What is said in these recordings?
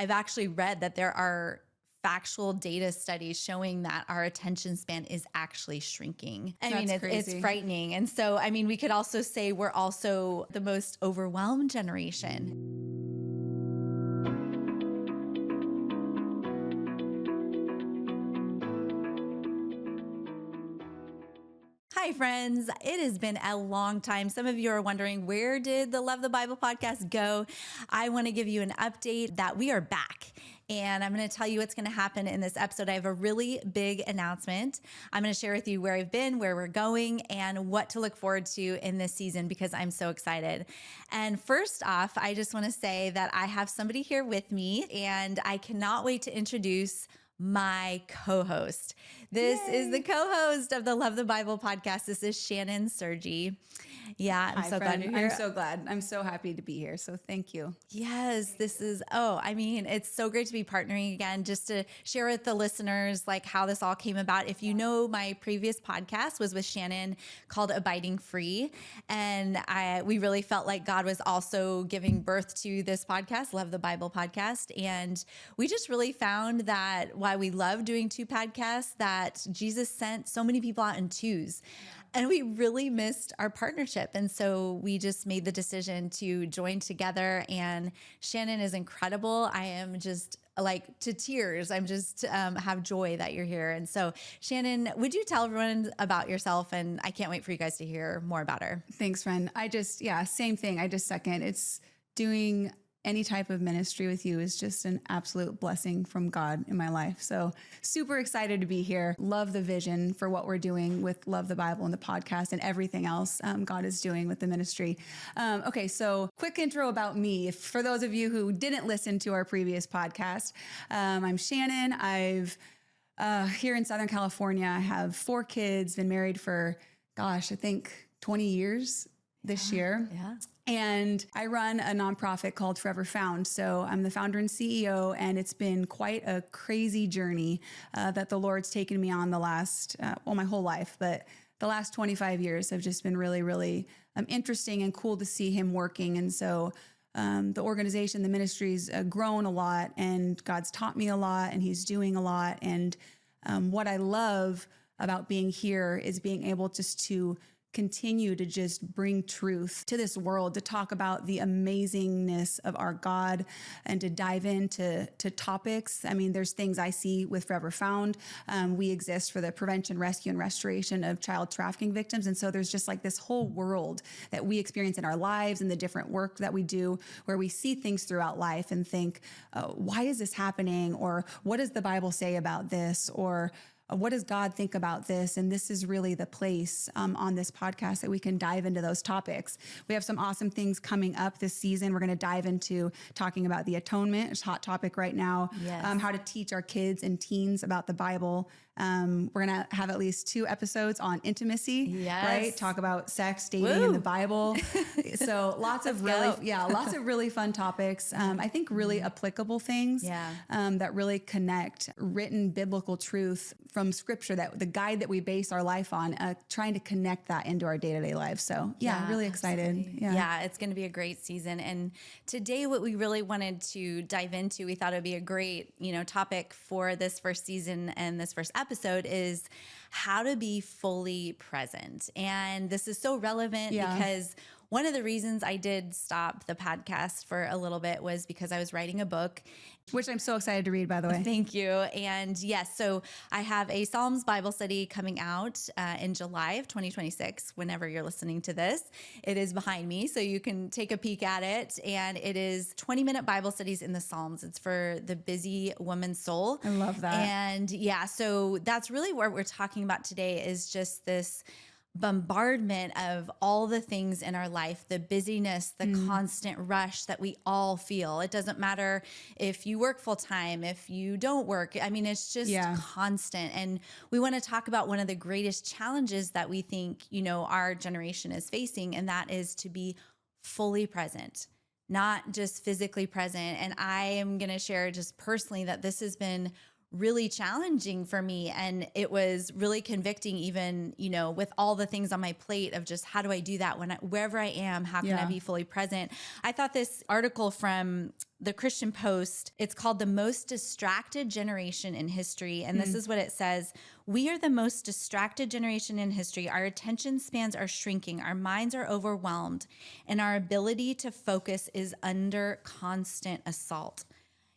I've actually read that there are factual data studies showing that our attention span is actually shrinking. It's frightening. And so, we could also say we're also the most overwhelmed generation. Hi, friends. It has been a long time. Some of you are wondering, where did the Love the Bible podcast go? I want to give you an update that we are back. And I'm going to tell you what's going to happen in this episode. I have a really big announcement. I'm going to share with you where I've been, where we're going, and what to look forward to in this season because I'm so excited. And first off, I just want to say that I have somebody here with me, and I cannot wait to introduce my co-host. This is the co-host of the Love the Bible podcast. This is Shannon Sergey. Yeah, I'm so glad you're here. I'm so glad. I'm so happy to be here. So thank you. Yes, it's so great to be partnering again, just to share with the listeners like how this all came about. If you know, my previous podcast was with Shannon called Abiding Free. And we really felt like God was also giving birth to this podcast, Love the Bible podcast. And we just really found that why we love doing two podcasts, that Jesus sent so many people out in twos. And we really missed our partnership. And so we just made the decision to join together. And Shannon is incredible. I am just like to tears. I'm just have joy that you're here. And so Shannon, would you tell everyone about yourself? And I can't wait for you guys to hear more about her. Thanks, friend. Same thing. I just second. It's doing any type of ministry with you is just an absolute blessing from God in my life. So super excited to be here. Love the vision for what we're doing with Love the Bible and the podcast and everything else God is doing with the ministry. Okay, so quick intro about me. For those of you who didn't listen to our previous podcast, I'm Shannon. I've here in Southern California, I have 4 kids, been married for, I think 20 years this year. Yeah. And I run a nonprofit called Forever Found. So I'm the founder and CEO, and it's been quite a crazy journey that the Lord's taken me on the last, my whole life, but the last 25 years have just been really, really interesting and cool to see him working. And so the organization, the ministry's grown a lot, and God's taught me a lot, and he's doing a lot. And what I love about being here is being able just to continue to just bring truth to this world, to talk about the amazingness of our God and to dive into topics. There's things I see with Forever Found. We exist for the prevention, rescue, and restoration of child trafficking victims. And so there's just like this whole world that we experience in our lives and the different work that we do where we see things throughout life and think, why is this happening? Or what does the Bible say about this? Or what does God think about this? And this is really the place on this podcast that we can dive into those topics. We have some awesome things coming up this season. We're going to dive into talking about the atonement. It's a hot topic right now. Yes. How to teach our kids and teens about the Bible. We're going to have at least 2 episodes on intimacy, right? Talk about sex, dating in the Bible. So lots of really fun topics. I think really applicable things that really connect written biblical truth from scripture, that the guide that we base our life on, trying to connect that into our day-to-day lives. So really excited. Yeah, it's going to be a great season. And today what we really wanted to dive into, we thought it would be a great, topic for this first season and this first episode is how to be fully present. And this is so relevant because one of the reasons I did stop the podcast for a little bit was because I was writing a book. Which I'm so excited to read, by the way. Thank you. And yes, so I have a Psalms Bible study coming out in July of 2026, whenever you're listening to this. It is behind me, so you can take a peek at it. And it is 20-minute Bible studies in the Psalms. It's for the busy woman's soul. I love that. And so that's really what we're talking about today is just this bombardment of all the things in our life, the busyness, the constant rush that we all feel. It doesn't matter if you work full time, if you don't work. It's just constant. And we want to talk about one of the greatest challenges that we think, our generation is facing, and that is to be fully present, not just physically present. And I am going to share just personally that this has been really challenging for me. And it was really convicting, even, with all the things on my plate of just how do I do that wherever I am, how can I be fully present? I thought this article from the Christian Post, it's called The Most Distracted Generation in History. And this is what it says. We are the most distracted generation in history. Our attention spans are shrinking. Our minds are overwhelmed, and our ability to focus is under constant assault.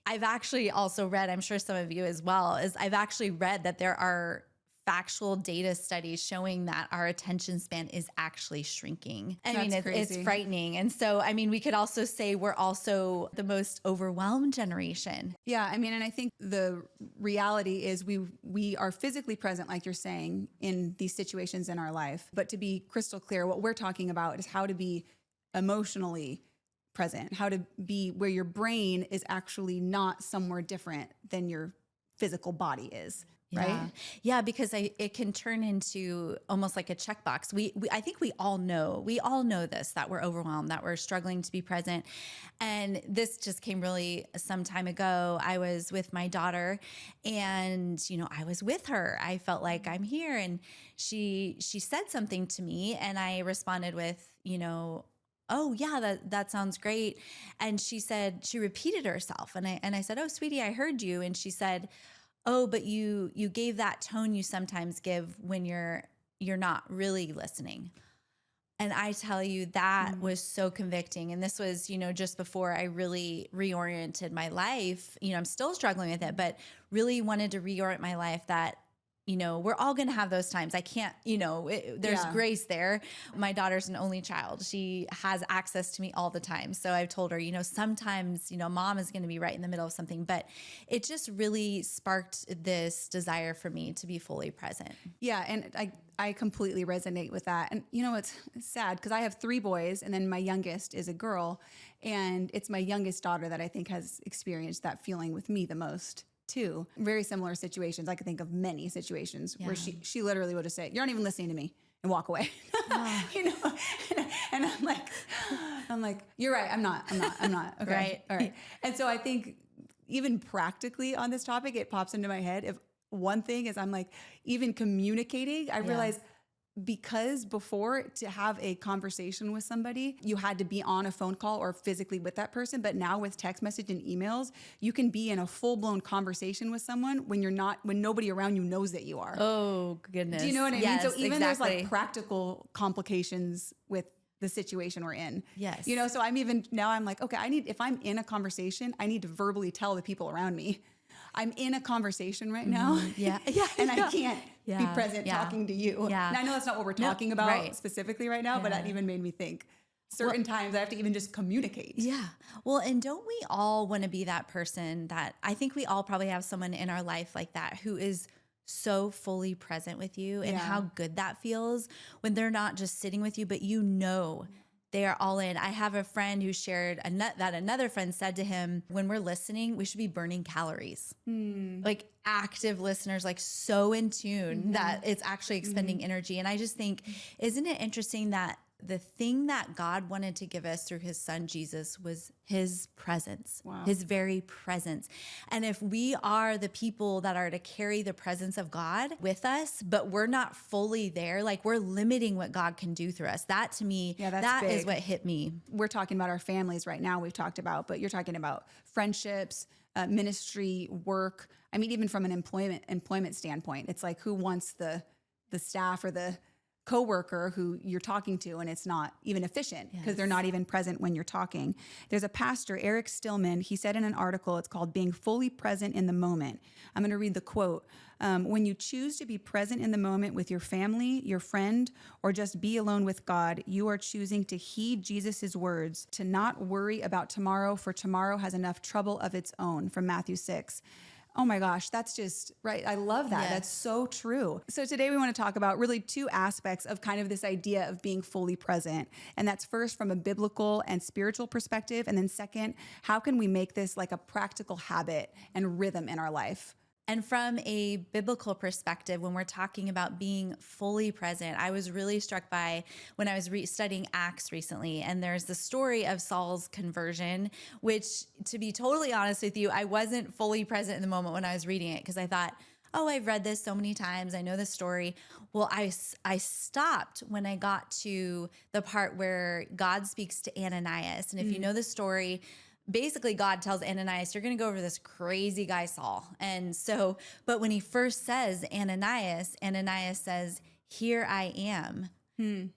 I've actually also read, I'm sure some of you as well, I've actually read that there are factual data studies showing that our attention span is actually shrinking. It's frightening. And so, we could also say we're also the most overwhelmed generation. Yeah. And I think the reality is we are physically present, like you're saying, in these situations in our life. But to be crystal clear, what we're talking about is how to be emotionally present, how to be where your brain is actually not somewhere different than your physical body is. Right? Yeah, because it can turn into almost like a checkbox. I think we all know this, that we're overwhelmed, that we're struggling to be present. And this just came really some time ago. I was with my daughter and, I was with her. I felt like I'm here. And she said something to me and I responded with, oh yeah, that sounds great. And she repeated herself. And I said, oh, sweetie, I heard you. And she said, oh, but you gave that tone you sometimes give when you're not really listening. And I tell you, that was so convicting. And this was, just before I really reoriented my life. I'm still struggling with it, but really wanted to reorient my life that, we're all going to have those times. I can't, there's grace there. My daughter's an only child. She has access to me all the time. So I've told her, sometimes, mom is going to be right in the middle of something, but it just really sparked this desire for me to be fully present. Yeah. And I completely resonate with that. And it's sad because I have 3 boys and then my youngest is a girl, and it's my youngest daughter that I think has experienced that feeling with me the most. Too. Very similar situations. I could think of many situations where she literally would just say, "You're not even listening to me," and walk away. And I'm like, "You're right. I'm not. Okay. Right. All right." And so I think even practically on this topic, it pops into my head. If one thing is I'm like, even communicating, I realize because before, to have a conversation with somebody, you had to be on a phone call or physically with that person. But now with text message and emails, you can be in a full-blown conversation with someone when nobody around you knows that you are. Oh, goodness. Do you know what I mean? So even there's like practical complications with the situation we're in. Yes. So I'm like, okay, if I'm in a conversation, I need to verbally tell the people around me, I'm in a conversation right now. Yeah. And I can't be present talking to you. Yeah. And I know that's not what we're talking about specifically right now, but that even made me think certain times I have to even just communicate. Yeah. Well, and don't we all want to be that person that I think we all probably have someone in our life like that who is so fully present with you and how good that feels when they're not just sitting with you, but they are all in. I have a friend who shared that another friend said to him, when we're listening, we should be burning calories. Like active listeners, like so in tune that it's actually expending energy. And I just think, isn't it interesting that the thing that God wanted to give us through his son, Jesus, was his presence, his very presence. And if we are the people that are to carry the presence of God with us, but we're not fully there, like we're limiting what God can do through us. That to me, that big. Is what hit me. We're talking about our families right now, we've talked about, but you're talking about friendships, ministry, work. Even from an employment standpoint, it's like, who wants the staff or the coworker who you're talking to and it's not even efficient because they're not even present when you're talking. There's a pastor, Eric Steman, he said in an article, it's called Being Fully Present in the Moment. I'm going to read the quote. When you choose to be present in the moment with your family, your friend, or just be alone with God, you are choosing to heed Jesus's words, to not worry about tomorrow, for tomorrow has enough trouble of its own, from Matthew 6. Oh my gosh, that's just right. I love that. Yes. That's so true. So today we want to talk about really 2 aspects of kind of this idea of being fully present. And that's first from a biblical and spiritual perspective. And then second, how can we make this like a practical habit and rhythm in our life? And from a biblical perspective, when we're talking about being fully present, I was really struck by when I was studying Acts recently, and there's the story of Saul's conversion, which, to be totally honest with you, I wasn't fully present in the moment when I was reading it because I thought, oh, I've read this so many times. I know the story. Well, I stopped when I got to the part where God speaks to Ananias. And if you know the story, basically God tells Ananias, you're going to go over this crazy guy, Saul. And so, but when he first says Ananias, Ananias says, here I am.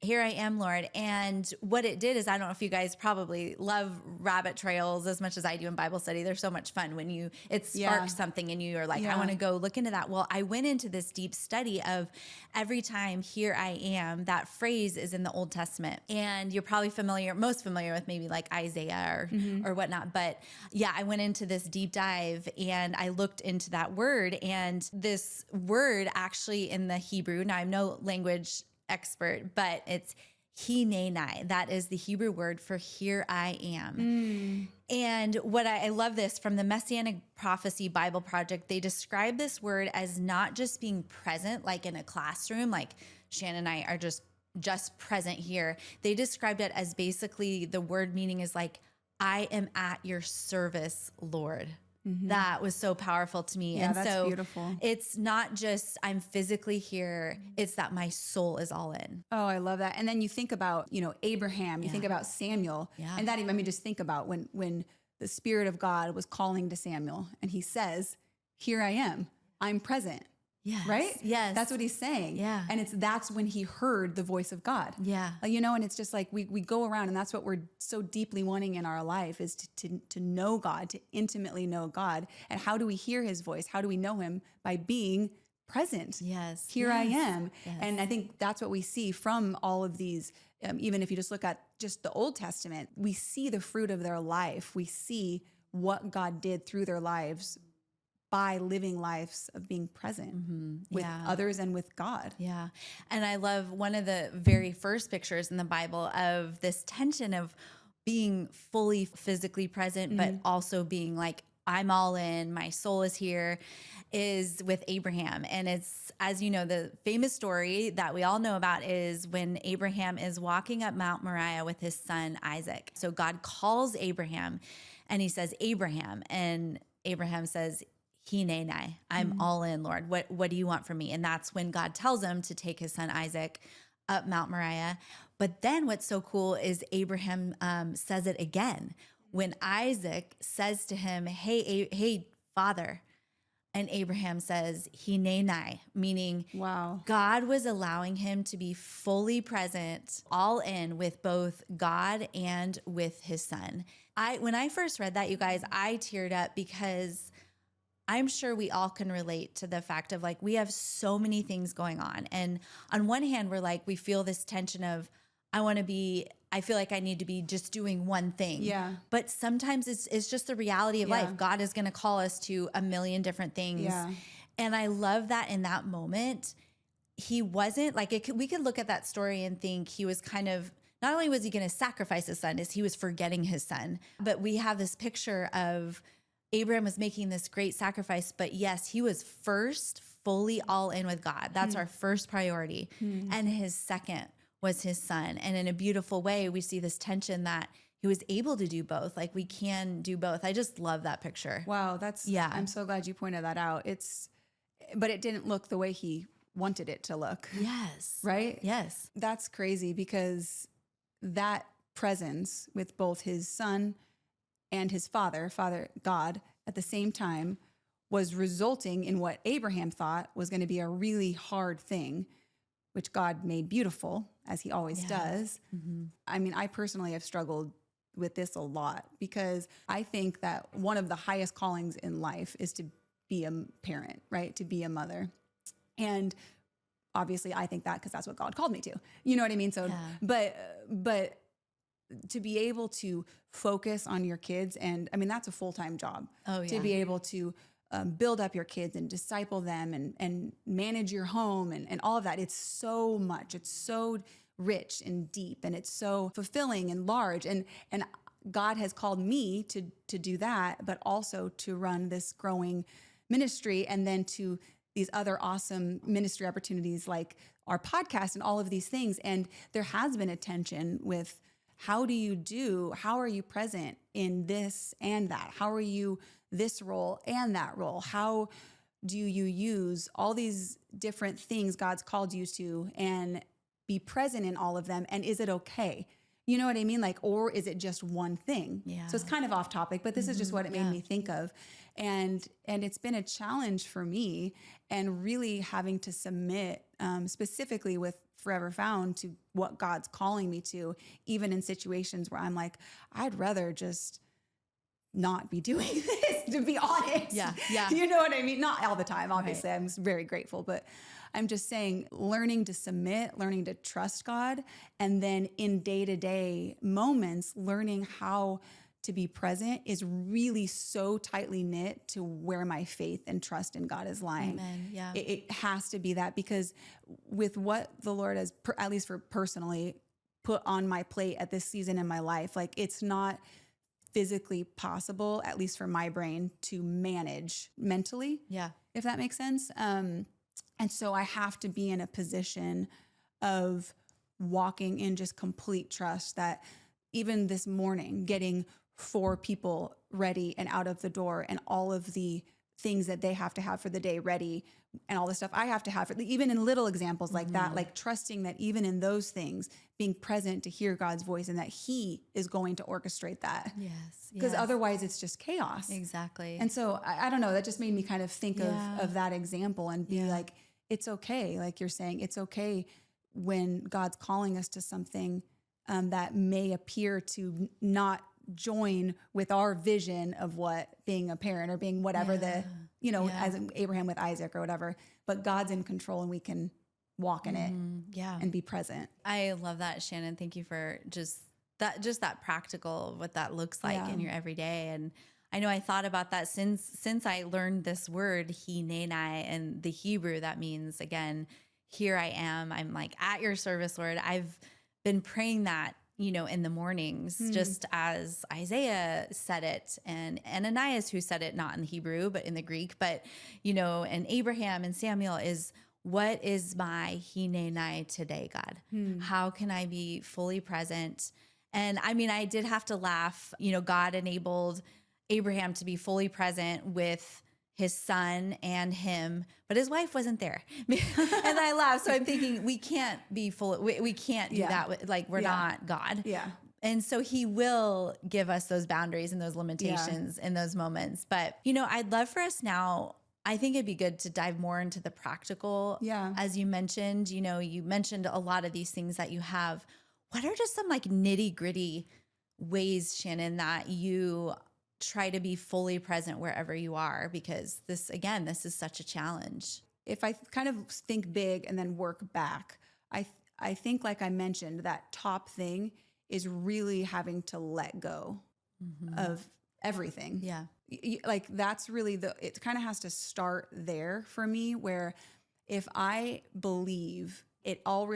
Here I am, Lord. And what it did is, I don't know if you guys probably love rabbit trails as much as I do in Bible study. They're so much fun when it sparks something and you are like, I want to go look into that. Well, I went into this deep study of every time here I am, that phrase is in the Old Testament. And you're probably most familiar with maybe like Isaiah or whatnot. But yeah, I went into this deep dive and I looked into that word, and this word actually in the Hebrew, now I'm no language expert, but it's hineni. That is the Hebrew word for here I am. And what I love this from the Messianic Prophecy Bible Project, they describe this word as not just being present, like in a classroom, like Shannon and I are just present here. They described it as basically the word meaning is like, I am at your service, Lord. That was so powerful to me. Yeah, and that's so beautiful. It's not just I'm physically here, it's that my soul is all in. Oh, I love that. And then you think about, Abraham, you think about Samuel, and that even, just think about when the Spirit of God was calling to Samuel and he says, here I am, I'm present. Yes. Right? Yes. That's what he's saying. Yeah. And that's when he heard the voice of God. Yeah. And it's just like we go around, and that's what we're so deeply wanting in our life is to know God, to intimately know God. And how do we hear his voice? How do we know him? By being present. Yes. Here I am. Yes. And I think that's what we see from all of these. Even if you just look at just the Old Testament, we see the fruit of their life. We see what God did through their lives by living lives of being present with others and with God. Yeah. And I love one of the very first pictures in the Bible of this tension of being fully physically present, but also being like, I'm all in, my soul is here, is with Abraham. And it's, as you know, the famous story that we all know about is when Abraham is walking up Mount Moriah with his son, Isaac. So God calls Abraham and he says, Abraham. And Abraham says, hineni, I'm all in, Lord. What do you want from me? And that's when God tells him to take his son Isaac up Mount Moriah. But then what's so cool is Abraham says it again. When Isaac says to him, hey, Father, and Abraham says, hineni, meaning Wow. God was allowing him to be fully present, all in with both God and with his son. When I first read that, you guys, I teared up because I'm sure we all can relate to the fact of like, we have so many things going on. And on one hand, we're like, we feel this tension of, I feel like I need to be just doing one thing. Yeah. But sometimes it's just the reality of life. God is going to call us to a million different things. Yeah. And I love that in that moment, he wasn't like, we could look at that story and think he was kind of, not only was he going to sacrifice his son, is he was forgetting his son. But we have this picture of Abraham was making this great sacrifice, but yes, he was first fully all in with God. That's our first priority. And his second was his son. And in a beautiful way, we see this tension that he was able to do both. Like we can do both. I just love that picture. Wow. I'm so glad you pointed that out. But it didn't look the way he wanted it to look. Yes. Right? Yes. That's crazy because that presence with both his son and his father God, at the same time, was resulting in what Abraham thought was going to be a really hard thing, which God made beautiful, as he always does. I mean, I personally have struggled with this a lot because I think that one of the highest callings in life is to be a parent, right? To be a mother. And obviously I think that because that's what God called me to. You know what I mean? So, but to be able to focus on your kids, and I mean, that's a full-time job. Oh, yeah. To be able to build up your kids and disciple them and manage your home and all of that. It's so much. It's so rich and deep, and it's so fulfilling and large. And God has called me to do that, but also to run this growing ministry and then to these other awesome ministry opportunities like our podcast and all of these things. And there has been a tension with how are you present in this and that? How are you this role and that role? How do you use all these different things God's called you to and be present in all of them? And is it okay? You know what I mean? Like, or is it just one thing? Yeah. So it's kind of off topic, but this is just what it made me think of. And it's been a challenge for me, and really having to submit specifically with Forever Found to what God's calling me to, even in situations where I'm like, I'd rather just not be doing this, to be honest. Yeah. Yeah. You know what I mean? Not all the time, obviously. Right. I'm very grateful, but I'm just saying, learning to submit, learning to trust God, and then in day-to-day moments, learning how to be present is really so tightly knit to where my faith and trust in God is lying. Amen. Yeah. It has to be that, because with what the Lord has, at least for personally, put on my plate at this season in my life, like it's not physically possible, at least for my brain, to manage mentally. Yeah. If that makes sense. And so I have to be in a position of walking in just complete trust that even this morning, getting 4 people ready and out of the door, and all of the things that they have to have for the day ready, and all the stuff I have to have, even in little examples like that, like trusting that even in those things, being present to hear God's voice and that He is going to orchestrate that. Yes. Because otherwise it's just chaos. Exactly. And so I don't know, that just made me kind of think of that example and be like, it's okay. Like you're saying, it's okay when God's calling us to something that may appear to not join with our vision of what being a parent or being whatever as Abraham with Isaac or whatever, but God's in control and we can walk in it and be present. I love that, Shannon. Thank you for just that practical, what that looks like in your everyday. And I know I thought about that since I learned this word hineni, and the Hebrew, that means, again, here I am. I'm like at your service, Lord. I've been praying that, in the mornings, just as Isaiah said it, and Ananias, who said it not in the Hebrew, but in the Greek, but, and Abraham and Samuel is, what is my hineni today, God? How can I be fully present? And I mean, I did have to laugh, God enabled Abraham to be fully present with his son and him, but his wife wasn't there. And I laughed. So I'm thinking, we can't be we can't do that. Like, we're not God. Yeah. And so He will give us those boundaries and those limitations in those moments. But, I'd love for us now, I think it'd be good to dive more into the practical. Yeah. As you mentioned, you mentioned a lot of these things that you have. What are just some like nitty gritty ways, Shannon, that you try to be fully present wherever you are? Because this is such a challenge. If I kind of think big and then work back, I think, like I mentioned, that top thing is really having to let go of everything. Yeah. Like that's really it kind of has to start there for me, where if I believe it all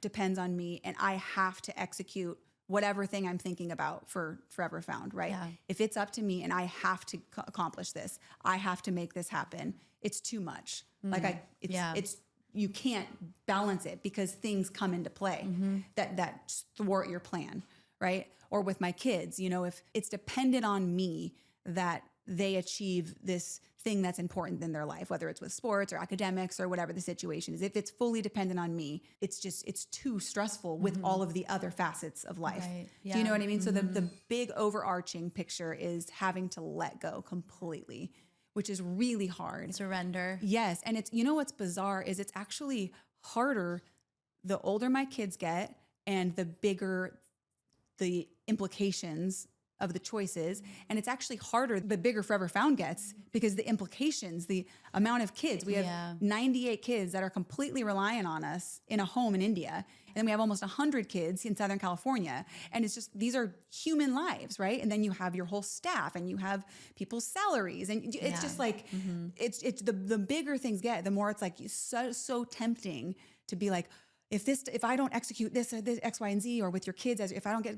depends on me and I have to execute whatever thing I'm thinking about for Forever Found, right? Yeah. If it's up to me and I have to accomplish this, I have to make this happen, it's too much. Like it's you can't balance it because things come into play that thwart your plan, right? Or with my kids, if it's dependent on me that they achieve this thing that's important in their life, whether it's with sports or academics or whatever the situation is, if it's fully dependent on me, it's too stressful with all of the other facets of life. Right. Yeah. Do you know what I mean? So the big overarching picture is having to let go completely, which is really hard. Surrender. Yes. And it's, what's bizarre is it's actually harder the older my kids get and the bigger the implications of the choices. And it's actually harder the bigger Forever Found gets, because the implications, the amount of kids, we have 98 kids that are completely reliant on us in a home in India. And then we have almost 100 kids in Southern California. And it's just, these are human lives, right? And then you have your whole staff and you have people's salaries. And it's just like, it's the bigger things get, the more it's like so tempting to be like, if I don't execute this X, Y, and Z, or with your kids, if I don't get,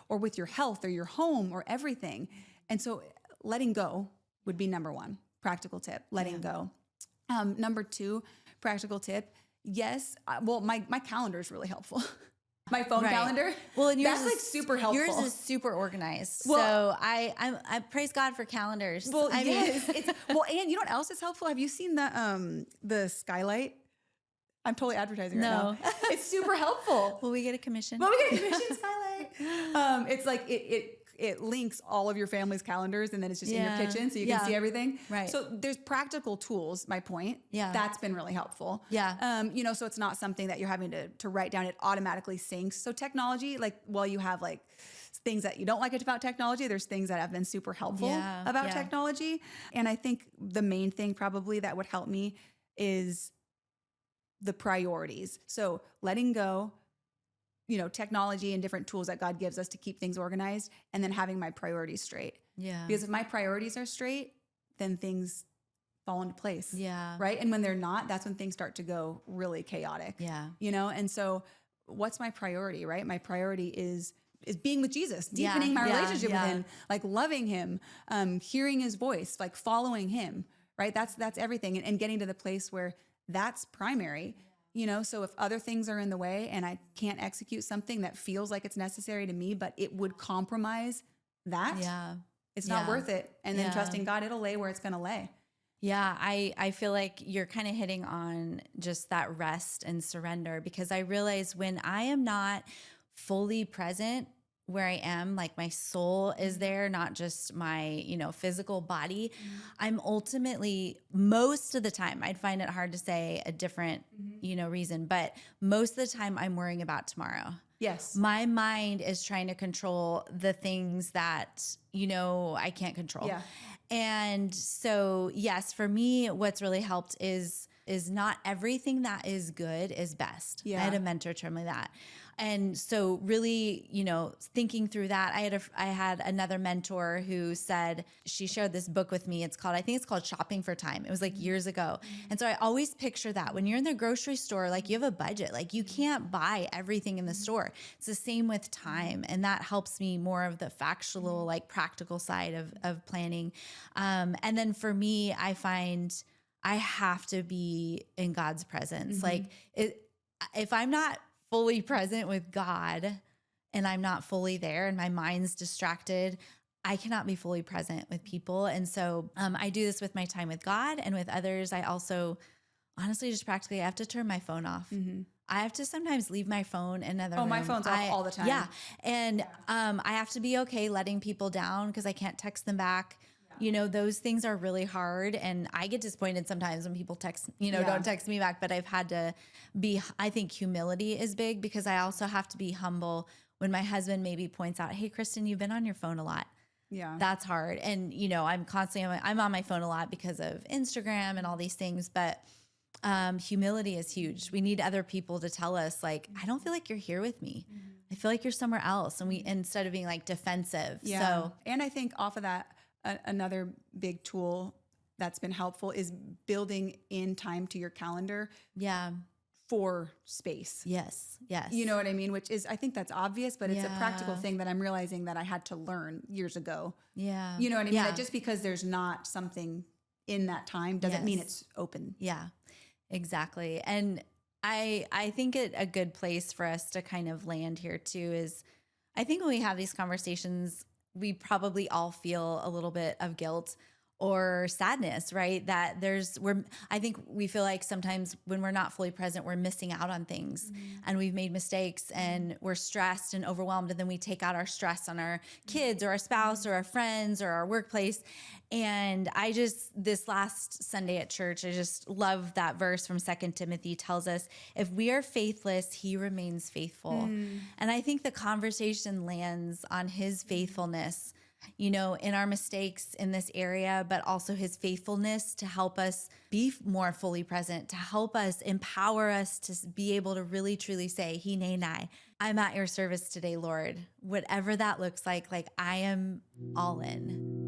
or with your health or your home or everything. And so letting go would be number one. practical tip, letting go. Number 2, practical tip. Yes. Well, my calendar is really helpful. My phone calendar. Well, and yours that's is, like super helpful. Yours is super organized. Well, so I praise God for calendars. Well, I yes. mean, And you know what else is helpful? Have you seen the skylight? I'm totally advertising right No. now. It's super helpful. Will we get a commission? Well, we get a commission skylight. It's like it links all of your family's calendars, and then it's just in your kitchen, so you can see everything. Right. So there's practical tools. My point. Yeah. That's been really helpful. Yeah. So it's not something that you're having to write down. It automatically syncs. So technology, like, while you have like things that you don't like about technology, there's things that have been super helpful about technology. And I think the main thing probably that would help me is the priorities. So letting go, technology and different tools that God gives us to keep things organized, and then having my priorities straight. Yeah. Because if my priorities are straight, then things fall into place. Yeah. Right. And when they're not, that's when things start to go really chaotic. Yeah. And so what's my priority, right? My priority is being with Jesus, deepening my relationship with him, like loving him, hearing his voice, like following him, right? That's everything. And getting to the place where that's primary. So if other things are in the way and I can't execute something that feels like it's necessary to me, but it would compromise that, it's not worth it. And then trusting God, it'll lay where it's going to lay. Yeah, I feel like you're kind of hitting on just that rest and surrender, because I realize when I am not fully present where I am, like my soul is there, not just my, physical body. I'm ultimately, most of the time, I'd find it hard to say a different, reason, but most of the time I'm worrying about tomorrow. Yes. My mind is trying to control the things that, I can't control. Yeah. And so, yes, for me, what's really helped is not everything that is good is best. Yeah. I had a mentor tell me that. And so really, thinking through that, I had another mentor who said, she shared this book with me. I think it's called Shopping for Time. It was like years ago. And so I always picture that when you're in the grocery store, like you have a budget, like you can't buy everything in the store. It's the same with time. And that helps me more of the factual, like practical side of planning. And then for me, I find I have to be in God's presence. Like if I'm not fully present with God and I'm not fully there and my mind's distracted, I cannot be fully present with people. And so I do this with my time with God and with others. I also honestly just practically I have to turn my phone off. I have to sometimes leave my phone in another room. My phone's off all the time. Yeah. And I have to be okay letting people down because I can't text them back. Those things are really hard. And I get disappointed sometimes when people don't text me back, but I've had to I think humility is big because I also have to be humble when my husband maybe points out, hey, Kristin, you've been on your phone a lot. Yeah. That's hard. And, I'm constantly, I'm on my phone a lot because of Instagram and all these things, but humility is huge. We need other people to tell us like, I don't feel like you're here with me. I feel like you're somewhere else. And instead of being like defensive. Yeah. So, and I think off of that, another big tool that's been helpful is building in time to your calendar. Yeah. For space. Yes. Yes. You know what I mean? Which is, I think that's obvious, but it's a practical thing that I'm realizing that I had to learn years ago. Yeah. You know what I mean? That just because there's not something in that time doesn't mean it's open. Yeah, exactly. And I think a good place for us to kind of land here too is I think when we have these conversations, we probably all feel a little bit of guilt or sadness, right? That I think we feel like sometimes when we're not fully present, we're missing out on things and we've made mistakes and we're stressed and overwhelmed. And then we take out our stress on our kids or our spouse or our friends or our workplace. And this last Sunday at church, I just love that verse from 2 Timothy tells us, if we are faithless, he remains faithful. And I think the conversation lands on his faithfulness, in our mistakes in this area, but also his faithfulness to help us be more fully present, to help us, empower us to be able to really, truly say, hineni, I'm at your service today, Lord. Whatever that looks like I am all in.